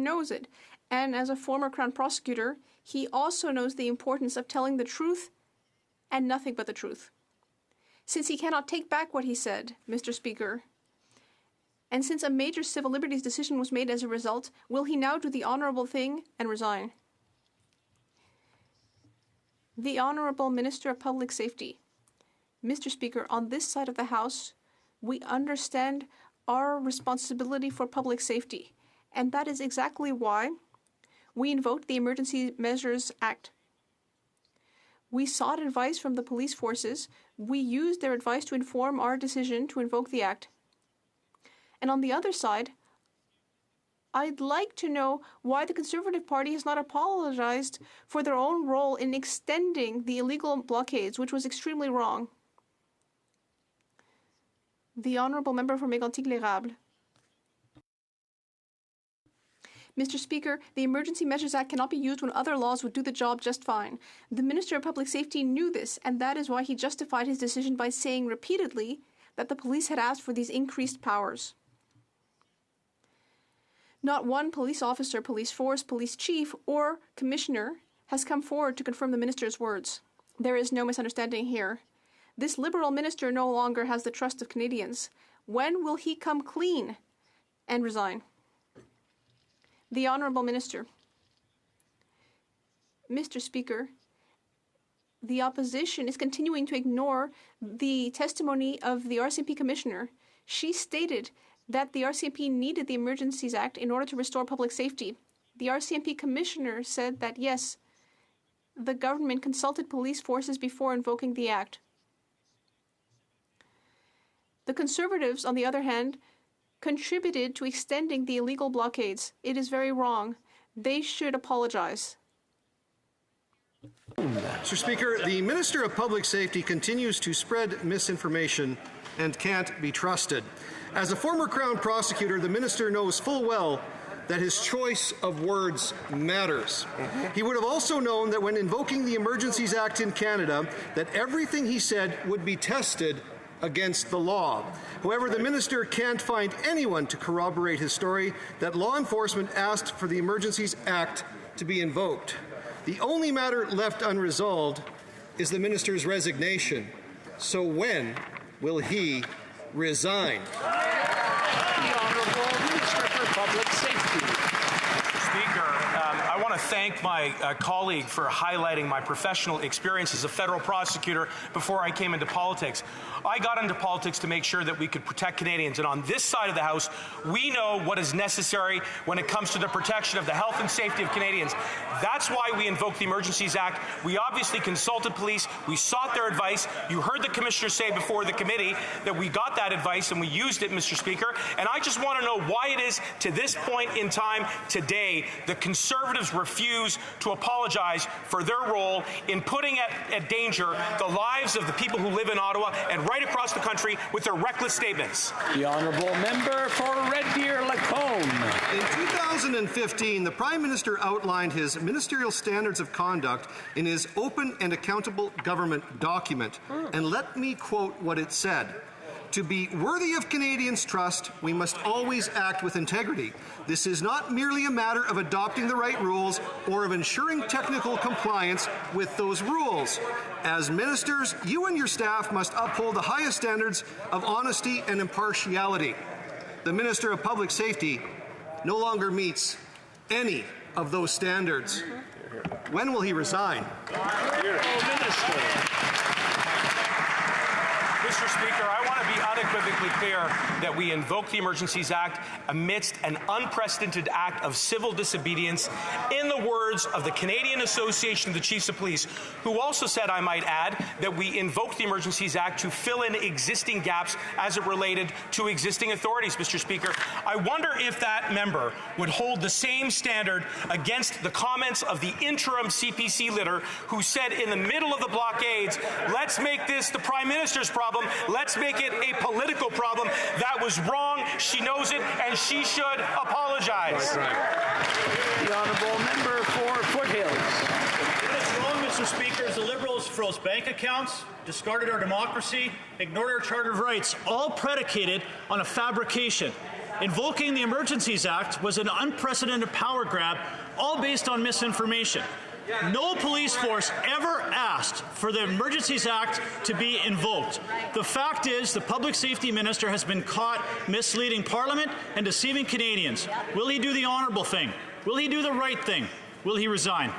knows it. And as a former Crown prosecutor, he also knows the importance of telling the truth and nothing but the truth. Since he cannot take back what he said, Mr. Speaker, and since a major civil liberties decision was made as a result, will he now do the honorable thing and resign? The Honorable Minister of Public Safety. Mr. Speaker, on this side of the House, we understand our responsibility for public safety, and that is exactly why we invoked the Emergency Measures Act. We sought advice from the police forces. We used their advice to inform our decision to invoke the act. And on the other side, I'd like to know why the Conservative Party has not apologized for their own role in extending the illegal blockades, which was extremely wrong. The Honourable Member for Mégantic-l'Érable. Mr. Speaker, the Emergency Measures Act cannot be used when other laws would do the job just fine. The Minister of Public Safety knew this, and that is why he justified his decision by saying repeatedly that the police had asked for these increased powers. Not one police officer, police force, police chief, or commissioner has come forward to confirm the minister's words. There is no misunderstanding here. This Liberal minister no longer has the trust of Canadians. When will he come clean and resign? The Honourable Minister. Mr. Speaker, the opposition is continuing to ignore the testimony of the RCMP Commissioner. She stated that the RCMP needed the Emergencies Act in order to restore public safety. The RCMP Commissioner said that, yes, the government consulted police forces before invoking the act. The Conservatives, on the other hand, contributed to extending the illegal blockades. It is very wrong. They should apologize. Mr. Speaker, the Minister of Public Safety continues to spread misinformation and can't be trusted. As a former Crown prosecutor, the Minister knows full well that his choice of words matters. He would have also known that when invoking the Emergencies Act in Canada, that everything he said would be tested against the law. However, the Minister can't find anyone to corroborate his story that law enforcement asked for the Emergencies Act to be invoked. The only matter left unresolved is the Minister's resignation. So when will he resign? The Honourable Minister for Public Safety. Speaker, I want to thank my colleague for highlighting my professional experience as a federal prosecutor before I came into politics. I got into politics to make sure that we could protect Canadians, and on this side of the House, we know what is necessary when it comes to the protection of the health and safety of Canadians. That's why we invoked the Emergencies Act. We obviously consulted police. We sought their advice. You heard the Commissioner say before the committee that we got that advice and we used it, Mr. Speaker. And I just want to know why it is, to this point in time today, the Conservatives refuse to apologize for their role in putting at danger the lives of the people who live in Ottawa and right across the country with their reckless statements. The Honourable Member for Red Deer-Lacombe. In 2015, the Prime Minister outlined his ministerial standards of conduct in his Open and Accountable Government document. And let me quote what it said. To be worthy of Canadians' trust, we must always act with integrity. This is not merely a matter of adopting the right rules or of ensuring technical compliance with those rules. As ministers, you and your staff must uphold the highest standards of honesty and impartiality. The Minister of Public Safety no longer meets any of those standards. When will he resign? Mr. Speaker, I want to be unequivocally clear that we invoke the Emergencies Act amidst an unprecedented act of civil disobedience, in the words of the Canadian Association of the Chiefs of Police, who also said, I might add, that we invoked the Emergencies Act to fill in existing gaps as it related to existing authorities, Mr. Speaker. I wonder if that member would hold the same standard against the comments of the interim CPC leader who said in the middle of the blockades, let's make this the Prime Minister's problem, let's make it a political problem. That was wrong, she knows it, and she should apologize. The Honourable Member for Foothills. What is wrong, Mr. Speaker, is the Liberals froze bank accounts, discarded our democracy, ignored our Charter of Rights, all predicated on a fabrication. Invoking the Emergencies Act was an unprecedented power grab, all based on misinformation. No police force ever asked for the Emergencies Act to be invoked. The fact is, the Public Safety Minister has been caught misleading Parliament and deceiving Canadians. Will he do the honourable thing? Will he do the right thing? Will he resign?